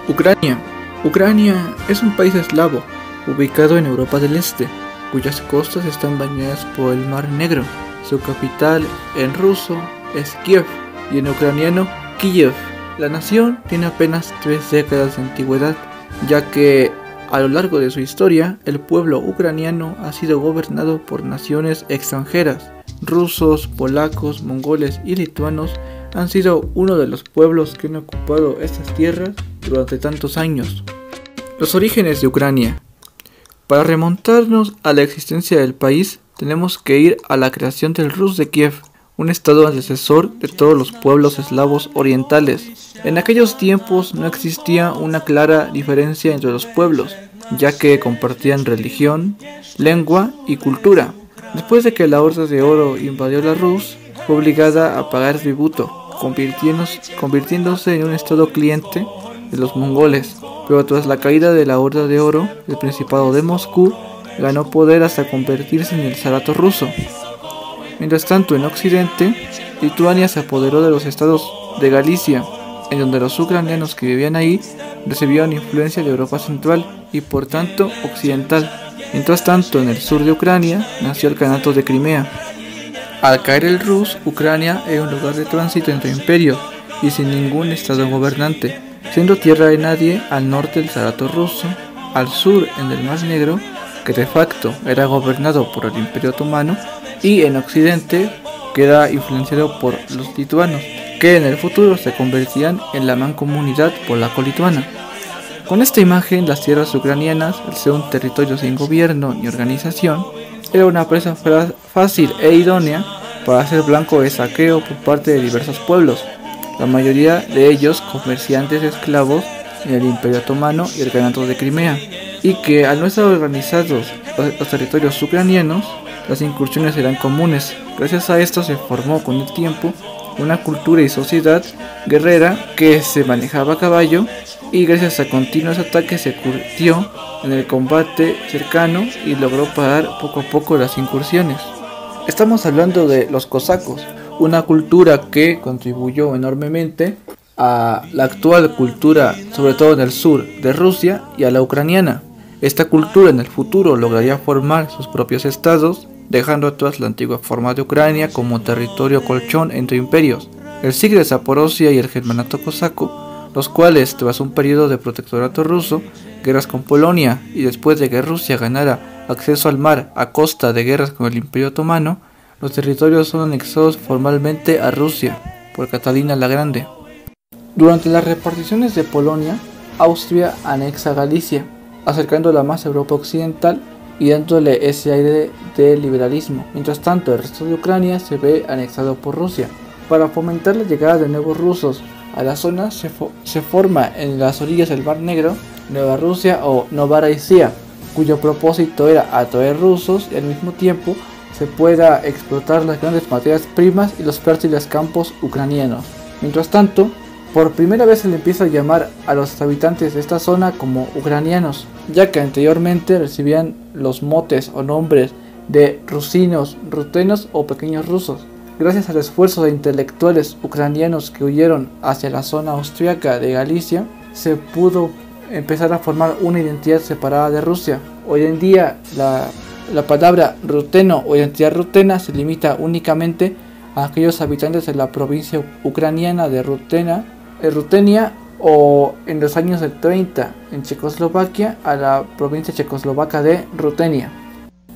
Ucrania. Ucrania es un país eslavo, ubicado en Europa del Este, cuyas costas están bañadas por el Mar Negro. Su capital en ruso es Kiev y en ucraniano Kyiv. La nación tiene apenas 3 décadas de antigüedad, ya que a lo largo de su historia el pueblo ucraniano ha sido gobernado por naciones extranjeras. Rusos, polacos, mongoles y lituanos han sido uno de los pueblos que han ocupado estas tierras durante tantos años. Los orígenes de Ucrania. Para remontarnos a la existencia del país, tenemos que ir a la creación del Rus de Kiev, un estado antecesor de todos los pueblos eslavos orientales. En aquellos tiempos no existía una clara diferencia entre los pueblos, ya que compartían religión, lengua y cultura. Después de que la Horda de Oro invadió la Rus, fue obligada a pagar tributo, convirtiéndose en un estado cliente de los mongoles, pero tras la caída de la Horda de Oro, el Principado de Moscú ganó poder hasta convertirse en el zarato ruso. Mientras tanto, en Occidente, Lituania se apoderó de los estados de Galicia, en donde los ucranianos que vivían ahí recibieron influencia de Europa Central y por tanto occidental. Mientras tanto, en el sur de Ucrania nació el Kanato de Crimea. Al caer el Rus, Ucrania era un lugar de tránsito entre imperios y sin ningún estado gobernante, siendo tierra de nadie al norte el zarato ruso, al sur en el Mar Negro, que de facto era gobernado por el Imperio Otomano, y en occidente queda influenciado por los lituanos, que en el futuro se convertirían en la mancomunidad polaco-lituana. Con esta imagen, las tierras ucranianas, al ser un territorio sin gobierno ni organización, era una presa fácil e idónea para ser blanco de saqueo por parte de diversos pueblos, la mayoría de ellos comerciantes esclavos en el Imperio Otomano y el Kanato de Crimea, y que al no estar organizados los territorios ucranianos, las incursiones eran comunes. Gracias a esto se formó con el tiempo una cultura y sociedad guerrera que se manejaba a caballo, y gracias a continuos ataques se curtió en el combate cercano y logró parar poco a poco las incursiones. Estamos hablando de los cosacos, una cultura que contribuyó enormemente a la actual cultura, sobre todo en el sur de Rusia, y a la ucraniana. Esta cultura en el futuro lograría formar sus propios estados, dejando atrás la antigua forma de Ucrania como territorio colchón entre imperios, el Sig de Zaporozhia y el Germanato cosaco, los cuales, tras un periodo de protectorado ruso, guerras con Polonia y después de que Rusia ganara acceso al mar a costa de guerras con el Imperio Otomano, los territorios son anexados formalmente a Rusia por Catalina la Grande. Durante las reparticiones de Polonia, Austria anexa Galicia, acercándola más a Europa occidental y dándole ese aire de liberalismo. Mientras tanto, el resto de Ucrania se ve anexado por Rusia. Para fomentar la llegada de nuevos rusos a la zona, se forma en las orillas del Mar Negro Nueva Rusia o Novorossiya, cuyo propósito era atraer rusos y al mismo tiempo se pueda explotar las grandes materias primas y los fértiles campos ucranianos. Mientras tanto, por primera vez se le empieza a llamar a los habitantes de esta zona como ucranianos, ya que anteriormente recibían los motes o nombres de rusinos, rutenos o pequeños rusos. Gracias al esfuerzo de intelectuales ucranianos que huyeron hacia la zona austriaca de Galicia, se pudo empezar a formar una identidad separada de Rusia. Hoy en día la palabra ruteno o identidad rutena se limita únicamente a aquellos habitantes de la provincia ucraniana de Rutenia, o en los años del 30 en Checoslovaquia a la provincia checoslovaca de Rutenia.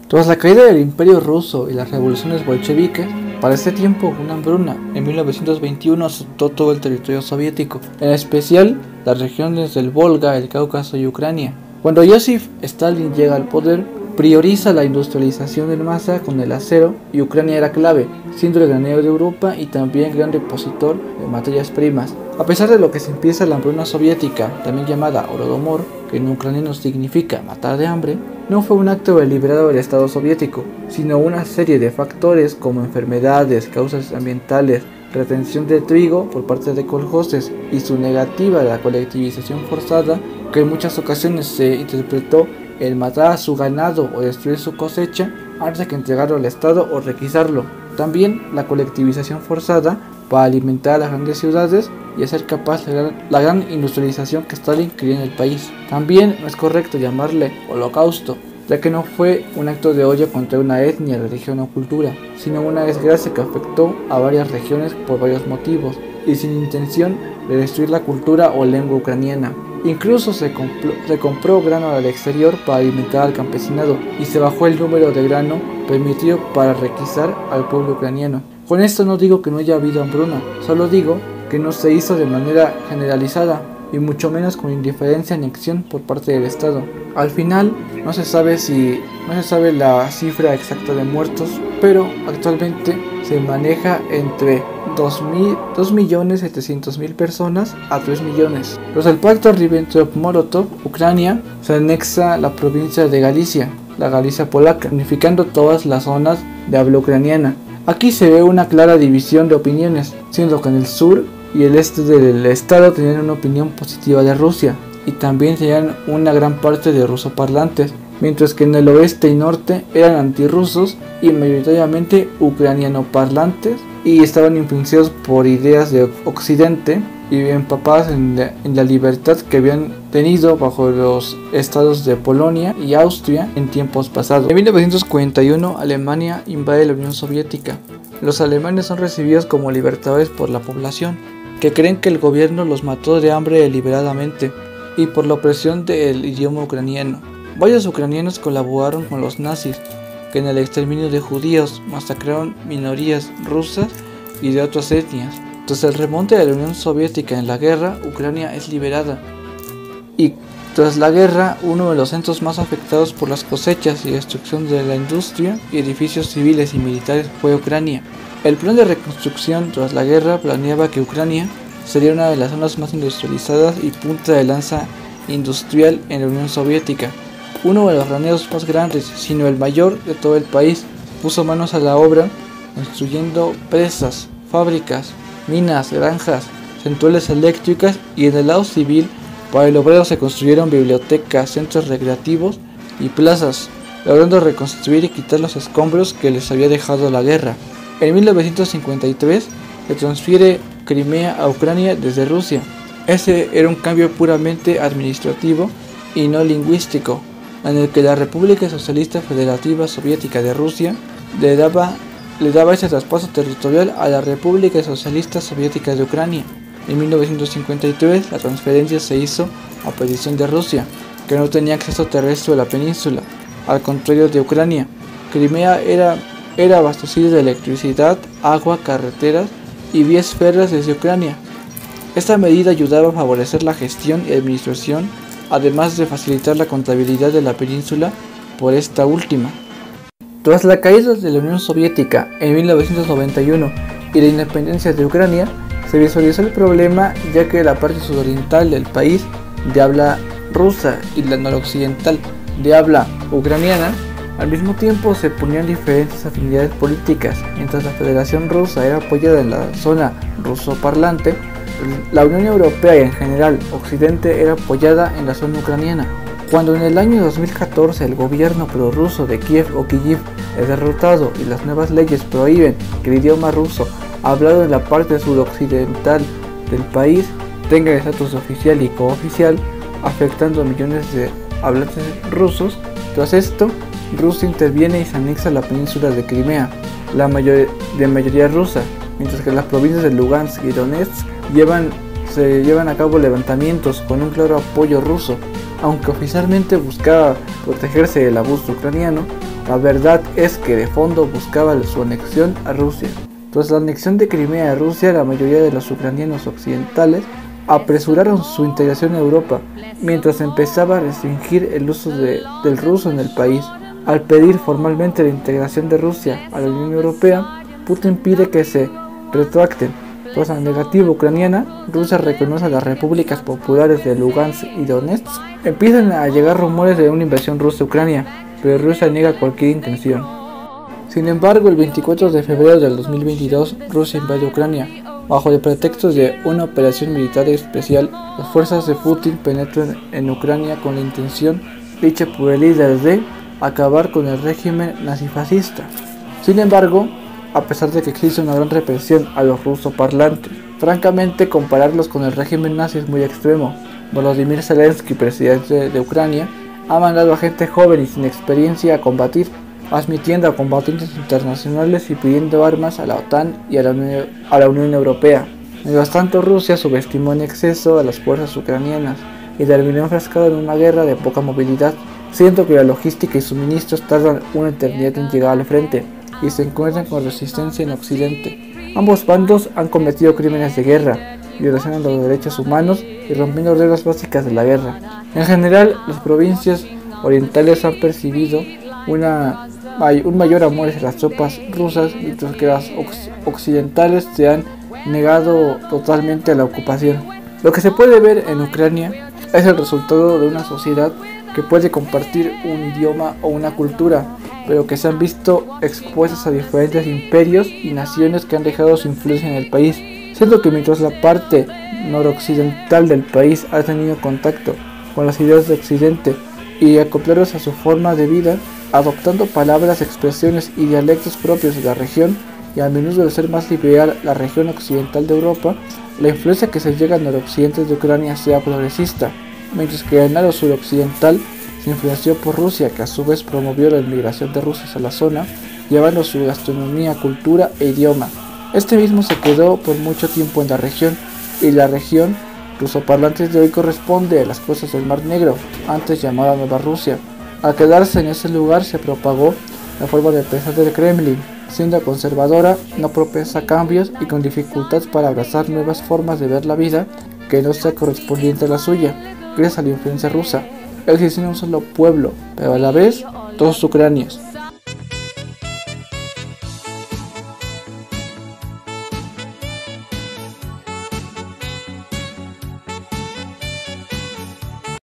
Tras la caída del Imperio ruso y las revoluciones bolcheviques, para este tiempo una hambruna en 1921 azotó todo el territorio soviético, en especial las regiones del Volga, el Cáucaso y Ucrania. Cuando Joseph Stalin llega al poder, prioriza la industrialización en masa con el acero, y Ucrania era clave, siendo el granero de Europa y también gran depositor de materias primas. A pesar de lo que se empieza la hambruna soviética, también llamada Holodomor, que en ucraniano significa matar de hambre, no fue un acto deliberado del Estado soviético, sino una serie de factores como enfermedades, causas ambientales, retención de trigo por parte de kolhoses y su negativa a la colectivización forzada, que en muchas ocasiones se interpretó el matar a su ganado o destruir su cosecha antes de que entregarlo al Estado o requisarlo. También la colectivización forzada para alimentar a las grandes ciudades y hacer capaz la gran industrialización que Stalin quería en el país. También no es correcto llamarle holocausto, ya que no fue un acto de odio contra una etnia, religión o cultura, sino una desgracia que afectó a varias regiones por varios motivos y sin intención de destruir la cultura o lengua ucraniana. Incluso se compró grano al exterior para alimentar al campesinado y se bajó el número de grano permitido para requisar al pueblo ucraniano. Con esto no digo que no haya habido hambruna, solo digo que no se hizo de manera generalizada y mucho menos con indiferencia ni acción por parte del Estado. Al final no se sabe la cifra exacta de muertos, pero actualmente se maneja entre 2.700.000 personas a 3 millones. Tras el pacto Ribbentrop-Molotov, Ucrania se anexa la provincia de Galicia, la Galicia polaca, unificando todas las zonas de habla ucraniana. Aquí se ve una clara división de opiniones, siendo que en el sur y el este del estado tenían una opinión positiva de Rusia y también tenían una gran parte de rusoparlantes, mientras que en el oeste y norte eran antirrusos y mayoritariamente ucranianoparlantes y estaban influenciados por ideas de Occidente y empapadas en la libertad que habían tenido bajo los estados de Polonia y Austria en tiempos pasados. En 1941 Alemania invade la Unión Soviética. Los alemanes son recibidos como libertadores por la población, que creen que el gobierno los mató de hambre deliberadamente y por la opresión del idioma ucraniano. Varios ucranianos colaboraron con los nazis, que en el exterminio de judíos masacraron minorías rusas y de otras etnias. Tras el remonte de la Unión Soviética en la guerra, Ucrania es liberada. Y tras la guerra, uno de los centros más afectados por las cosechas y destrucción de la industria y edificios civiles y militares fue Ucrania. El plan de reconstrucción tras la guerra planeaba que Ucrania sería una de las zonas más industrializadas y punta de lanza industrial en la Unión Soviética. Uno de los graneros más grandes, sino el mayor de todo el país, puso manos a la obra construyendo presas, fábricas, minas, granjas, centrales eléctricas y en el lado civil para el obrero se construyeron bibliotecas, centros recreativos y plazas, logrando reconstruir y quitar los escombros que les había dejado la guerra. En 1953 se transfiere Crimea a Ucrania desde Rusia. Ese era un cambio puramente administrativo y no lingüístico, en el que la República Socialista Federativa Soviética de Rusia le daba ese traspaso territorial a la República Socialista Soviética de Ucrania. En 1953 la transferencia se hizo a petición de Rusia, que no tenía acceso terrestre a la península, al contrario de Ucrania. Crimea era abastecida de electricidad, agua, carreteras y vías férreas desde Ucrania. Esta medida ayudaba a favorecer la gestión y administración, además de facilitar la contabilidad de la península por esta última. Tras la caída de la Unión Soviética en 1991 y la independencia de Ucrania, se visualizó el problema, ya que la parte sudoriental del país de habla rusa y la noroccidental de habla ucraniana al mismo tiempo se ponían diferentes afinidades políticas. Mientras la Federación Rusa era apoyada en la zona rusoparlante, la Unión Europea y en general Occidente era apoyada en la zona ucraniana. Cuando en el año 2014 el gobierno prorruso de Kiev o Kyiv es derrotado y las nuevas leyes prohíben que el idioma ruso hablado en la parte suroccidental del país tenga estatus oficial y cooficial, afectando a millones de hablantes rusos, tras esto Rusia interviene y se anexa la península de Crimea, de mayoría rusa, mientras que las provincias de Lugansk y Donetsk se llevan a cabo levantamientos con un claro apoyo ruso. Aunque oficialmente buscaba protegerse del abuso ucraniano, la verdad es que de fondo buscaba su anexión a Rusia. Tras la anexión de Crimea a Rusia, la mayoría de los ucranianos occidentales apresuraron su integración a Europa, mientras empezaba a restringir el uso del ruso en el país. Al pedir formalmente la integración de Rusia a la Unión Europea, Putin pide que se retracten. Tras la negativa ucraniana, Rusia reconoce a las repúblicas populares de Lugansk y Donetsk. Empiezan a llegar rumores de una invasión rusa a Ucrania, pero Rusia niega cualquier intención. Sin embargo, el 24 de febrero del 2022, Rusia invade Ucrania. Bajo el pretexto de una operación militar especial, las fuerzas de Putin penetran en Ucrania con la intención, dicha por el líder, de acabar con el régimen nazifascista. Sin embargo, a pesar de que existe una gran represión a los rusoparlantes. Francamente, compararlos con el régimen nazi es muy extremo. Volodymyr Zelensky, presidente de Ucrania, ha mandado a gente joven y sin experiencia a combatir, admitiendo a combatientes internacionales y pidiendo armas a la OTAN y a la Unión Europea. Mientras tanto, Rusia subestimó en exceso a las fuerzas ucranianas y terminó enfrascado en una guerra de poca movilidad, siendo que la logística y suministros tardan una eternidad en llegar al frente y se encuentran con resistencia en Occidente. Ambos bandos han cometido crímenes de guerra, violación a los derechos humanos y rompiendo reglas básicas de la guerra. En general, las provincias orientales han percibido un mayor amor hacia las tropas rusas, mientras que las occidentales se han negado totalmente a la ocupación. Lo que se puede ver en Ucrania es el resultado de una sociedad que puede compartir un idioma o una cultura, pero que se han visto expuestas a diferentes imperios y naciones que han dejado su influencia en el país, siendo que mientras la parte noroccidental del país ha tenido contacto con las ideas de Occidente y acoplarlos a su forma de vida, adoptando palabras, expresiones y dialectos propios de la región, y a menudo de ser más liberal la región occidental de Europa, la influencia que se llega al noroccidente de Ucrania sea progresista, mientras que el lado suroccidental se influenció por Rusia, que a su vez promovió la inmigración de rusos a la zona, llevando su gastronomía, cultura e idioma. Este mismo se quedó por mucho tiempo en la región, y la región rusoparlantes de hoy corresponde a las costas del Mar Negro, antes llamada Nueva Rusia. Al quedarse en ese lugar se propagó la forma de pensar del Kremlin, siendo conservadora, no propensa a cambios y con dificultad para abrazar nuevas formas de ver la vida que no sea correspondiente a la suya, gracias a la influencia rusa. Existe un solo pueblo, pero a la vez todos ucranios.